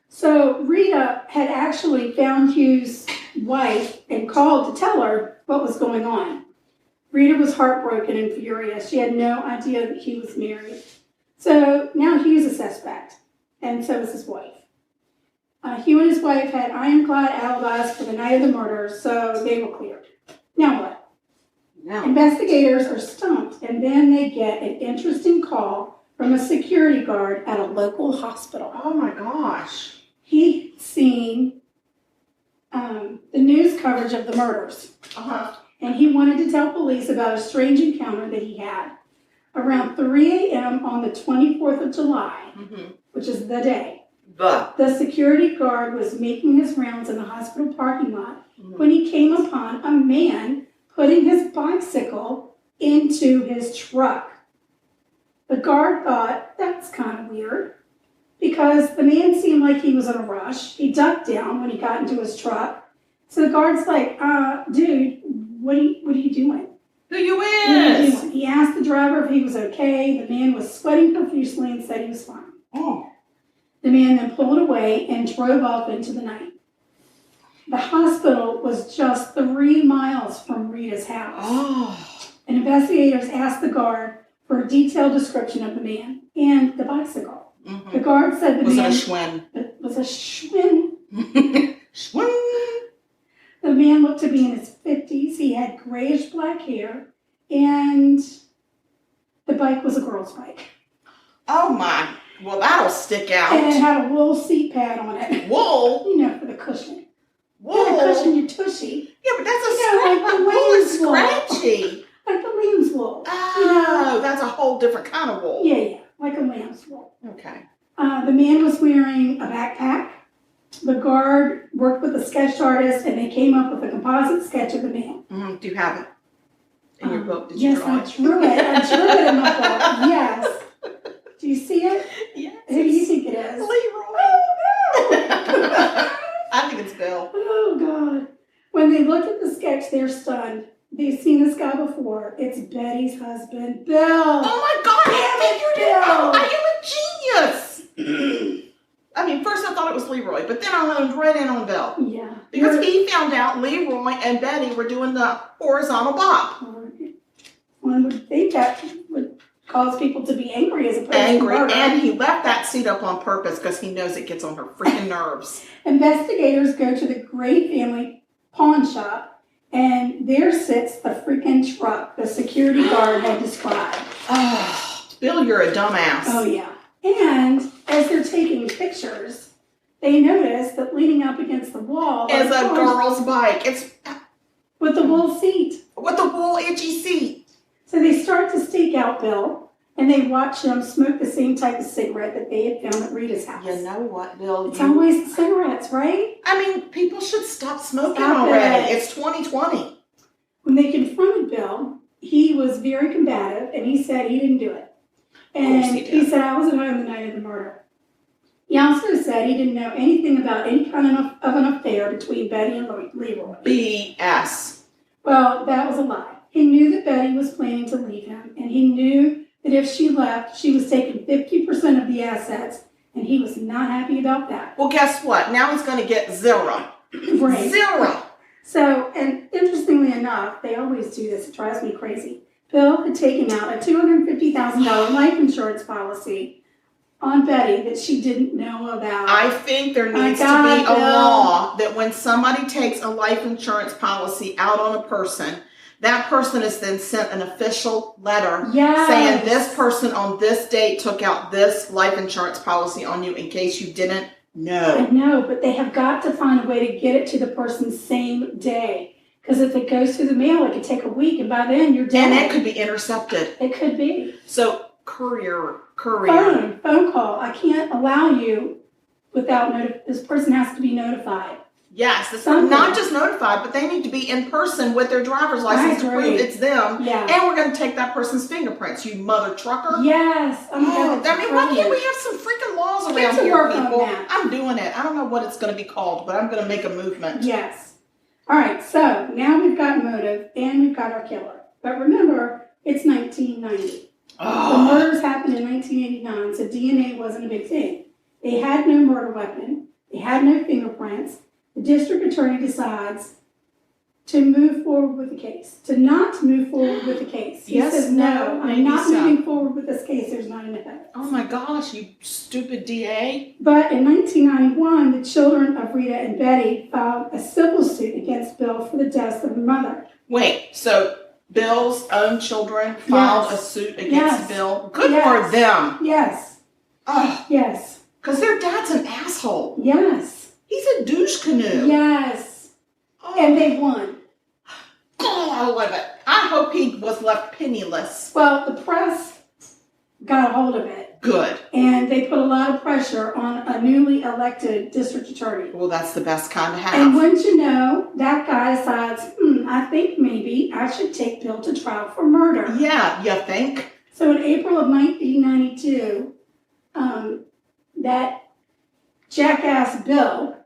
So Rita had actually found Hugh's wife and called to tell her what was going on. Rita was heartbroken and furious. She had no idea that he was married. So now Hugh's a suspect, and so is his wife. He and his wife had ironclad alibis for the night of the murder, so they were cleared. Now what? No. Investigators are stumped, and then they get an interesting call from a security guard at a local hospital. Oh my gosh. He'd seen the news coverage of the murders, and he wanted to tell police about a strange encounter that he had. Around 3 a.m. on the 24th of July, which is the day, the security guard was making his rounds in the hospital parking lot when he came upon a man putting his bicycle into his truck. The guard thought, that's kind of weird, because the man seemed like he was in a rush. He ducked down when he got into his truck. So the guard's like, dude, what are you doing? Who you is? He asked the driver if he was okay. The man was sweating profusely and said he was fine. The man then pulled away and drove off into the night. The hospital was just 3 miles from Rita's house. And investigators asked the guard for a detailed description of the man and the bicycle. The guard said the man... Was a Schwinn. Schwinn. The man looked to be in his 50s. He had grayish black hair, and the bike was a girl's bike. Oh my, well that'll stick out. And it had a wool seat pad on it. Wool? You know, for the cushion. Wool? For the cushion your tushy. Yeah, but that's like scratchy. Like the lamb's wool. Oh, that's a whole different kind of wool. Yeah, like a lamb's wool. Okay. The man was wearing a backpack. The guard worked with a sketch artist, and they came up with a composite sketch of the man. Do you have it in your book? Did you draw it? Yes, I drew it. I drew it in my book. Yes. Do you see it? Yes. Who do you think it is? Leroy. Oh, no. I think it's Bill. Oh, God. When they looked at the sketch, they're stunned. They've seen this guy before. It's Betty's husband, Bill. Oh, my God. I figured it out. I am a genius. I mean, first I thought it was Leroy, but then I honed right in on Bill. Yeah. Because he found out Leroy and Betty were doing the horizontal bop. One would think that would cause people to be angry as opposed to murder. And he left that seat up on purpose because he knows it gets on her freaking nerves. Investigators go to the Gray family pawn shop, and there sits the freaking truck the security guard had described. Oh, Bill, you're a dumbass. Oh, yeah. And as they're taking pictures, they notice that leaning up against the wall is a girl's bike. It's with the wool seat. With the wool itchy seat. So they start to stake out Bill, and they watch him smoke the same type of cigarette that they had found at Rita's house. You know what, Bill? It's always the cigarettes, right? I mean, people should stop smoking already. It's 2020. When they confronted Bill, he was very combative, and he said he didn't do it. And he said, I wasn't home the night of the murder. He also said he didn't know anything about any kind of an affair between Betty and Leroy. BS. Well, that was a lie. He knew that Betty was planning to leave him, and he knew that if she left, she was taking 50% of the assets, and he was not happy about that. Well, guess what? Now he's going to get zero. Right. Zero. So, and interestingly enough, they always do this. It drives me crazy. Bill had taken out a $250,000 life insurance policy on Betty that she didn't know about. I think there needs to be a law that when somebody takes a life insurance policy out on a person, that person is then sent an official letter saying this person on this date took out this life insurance policy on you in case you didn't know. I know, but they have got to find a way to get it to the person's same day. Because if it goes through the mail, it could take a week, and by then you're dead. And it could be intercepted. It could be. So, courier. Phone call. I can't allow you without this person has to be notified. Yes, it's not just notified, but they need to be in person with their driver's license to prove it's them. Yeah. And we're going to take that person's fingerprints, you mother trucker. Yes. I mean, why can't we have some freaking laws around here, people? I'm doing it. I don't know what it's going to be called, but I'm going to make a movement. Yes. All right, so now we've got motive and we've got our killer. But remember, it's 1990. The murders happened in 1989, so DNA wasn't a big thing. They had no murder weapon. They had no fingerprints. The district attorney decides to move forward with the case, to not move forward with the case. He Yes, says, no, I'm maybe not so. moving forward with this case. There's not enough evidence. Oh my gosh, you stupid DA. But in 1991, the children of Rita and Betty filed a civil suit against Bill for the deaths of their mother. Wait, so Bill's own children filed a suit against Bill? Good for them. Yes. Oh, Yes. because their dad's an asshole. Yes. He's a douche canoe. Yes. Oh. And they won. Oh, I love it. I hope he was left penniless. Well, the press got a hold of it. Good. And they put a lot of pressure on a newly elected district attorney. Well, that's the best kind to have. And wouldn't you know, that guy decides, I think maybe I should take Bill to trial for murder. Yeah, you think? So in April of 1992, that jackass Bill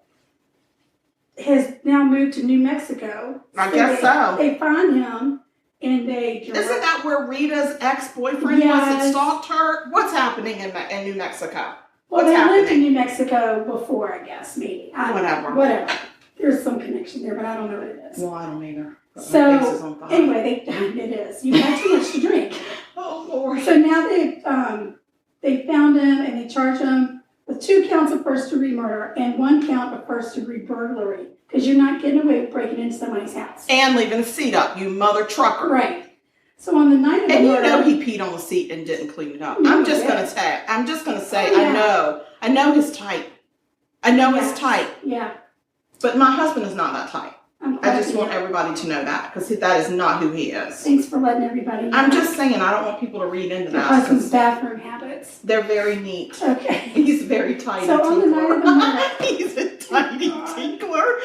has now moved to New Mexico. I guess so. They find him and they... Isn't that where Rita's ex-boyfriend was that stalked her? What's happening in New Mexico? Well, they lived in New Mexico before, I guess, maybe. Whatever. There's some connection there, but I don't know what it is. Well, I don't either. So, anyway, it is. You've had too much to drink. Oh, Lord. So now they found him and they charged him with 2 counts of first-degree murder and 1 count of first-degree burglary. Because you're not getting away with breaking into somebody's house. And leaving the seat up, you mother trucker. Right. So on the night of the murder... And you know he peed on the seat and didn't clean it up. No, I'm just going to say, I know his type. I know his type. Yeah. But my husband is not that type. I just want everybody to know that, because that is not who he is. Thanks for letting everybody know. I'm just saying, I don't want people to read into that. Your husband's bathroom habits. They're very neat. Okay. He's very tidy. So on the night of the murder. He's a tidy tinkler.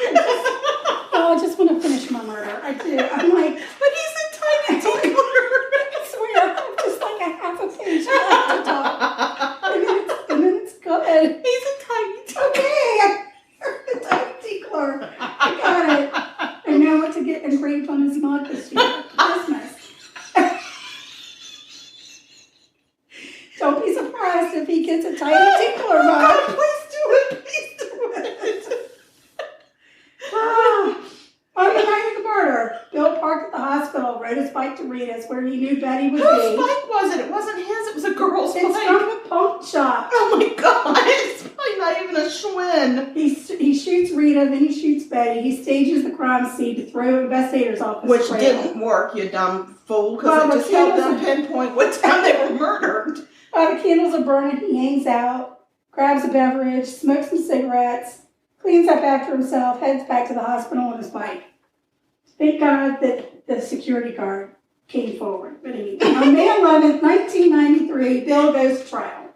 Oh, I just want to finish my murder. I do. I'm like, but he's a tiny tinkler. I swear, I'm just like a half a page left to talk. And then it's good. He's a tiny tinkler. Okay. A tiny tinkler. I got it. I know what to get engraved on his mug this year. Christmas. Don't be surprised if he gets a tiny tinkler mug. Oh, please do it. Please do it. On the night of the murder, Bill parked at the hospital, rode his bike to Rita's, where he knew Betty would be. Whose bike was it? It wasn't his. It was a girl's bike. It's from the pawn shop. Oh my God! It's probably not even a Schwinn. He shoots Rita, then he shoots Betty. He stages the crime scene to throw investigators off his trail. Which didn't work, you dumb fool, because it just helped them pinpoint what time they were murdered. While the candles are burning, he hangs out, grabs a beverage, smokes some cigarettes, cleans up after himself, heads back to the hospital on his bike. Thank God that the security guard came forward. But anyway, on May 11th, 1993, Bill goes to trial.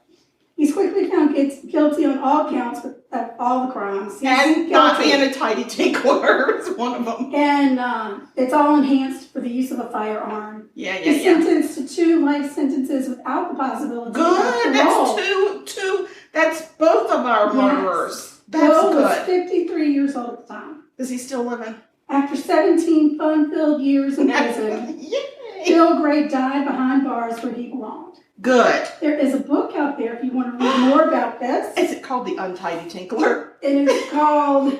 He's quickly found guilty on all counts of all the crimes. And not being a tidy tinkler is one of them. And it's all enhanced for the use of a firearm. He's sentenced to 2 life sentences without the possibility of parole. That's two. That's both of our murderers. That's Bill good. was 53 years old at the time. Is he still living? After 17 fun-filled years in prison, Bill Gray died behind bars where he belonged. Good. There is a book out there if you want to read more about this. Is it called The Untidy Tinkler? It is called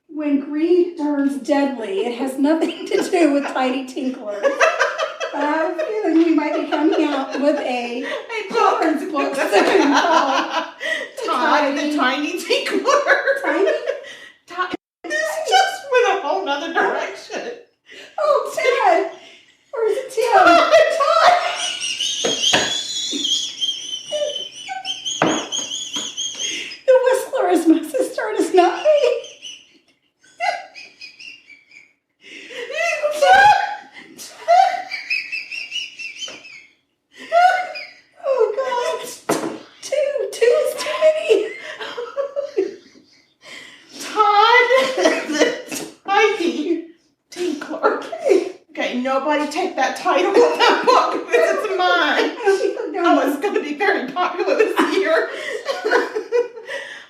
When Greed Turns Deadly. It has nothing to do with tidy tinklers. But I have a feeling we might be coming out with a children's book soon called Todd the Tiny Tinkler. Tiny? This just went a whole nother direction. Oh, Ted! Or is it Tim? Todd! The Whistler is my sister, and it's not me. Oh, God. Two is too many. Todd the Tiny Tinkler. Okay, nobody take that title of that book because it's mine. Oh, it's going to be very popular this year.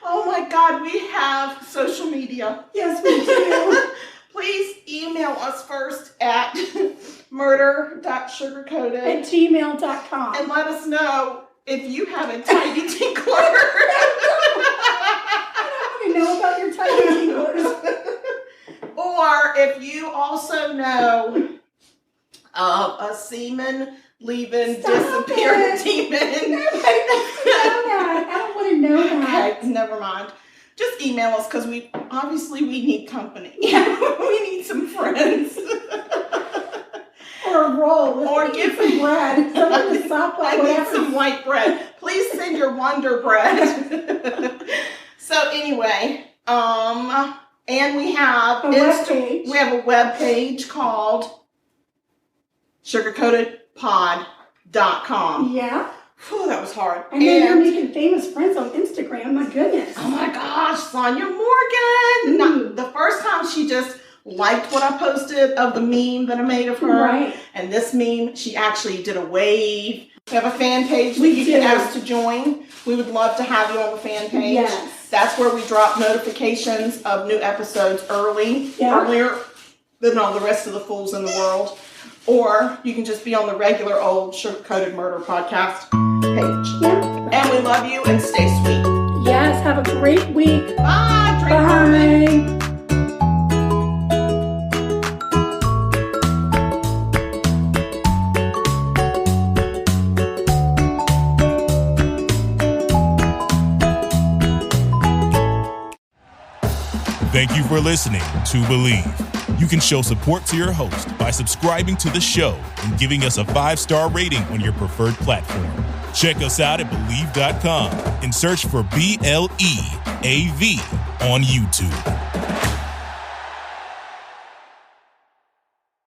Oh my God, we have social media. Yes, we do. Please email us first at murder.sugarcoated @gmail.com and let us know if you have a tiny tinkler. I don't want to know about your tiny tinklers. Or if know of a semen-leaving disappearing demon. I don't want to know that. Okay, never mind. Just email us because we need company. We need some friends. Or a roll. Or give some bread. Someone to sop I need some white bread. Please send your Wonder Bread. So anyway, and we have we have a web page called sugarcoatedpod.com. Yeah. Whew, that was hard. And then you're making famous friends on Instagram. My goodness. Oh my gosh, Sonia Morgan. Now, the first time she just liked what I posted of the meme that I made of her. Right. And this meme, she actually did a wave. We have a fan page that you can ask to join. We would love to have you on the fan page. Yes. That's where we drop notifications of new episodes earlier than all the rest of the fools in the world. Or you can just be on the regular old Sugar Coated Murder podcast page. Yeah. And we love you and stay sweet. Yes, have a great week. Bye. Drink Bye. Thank you for listening to Believe. You can show support to your host by subscribing to the show and giving us a 5-star rating on your preferred platform. Check us out at Believe.com and search for BLEAV on YouTube.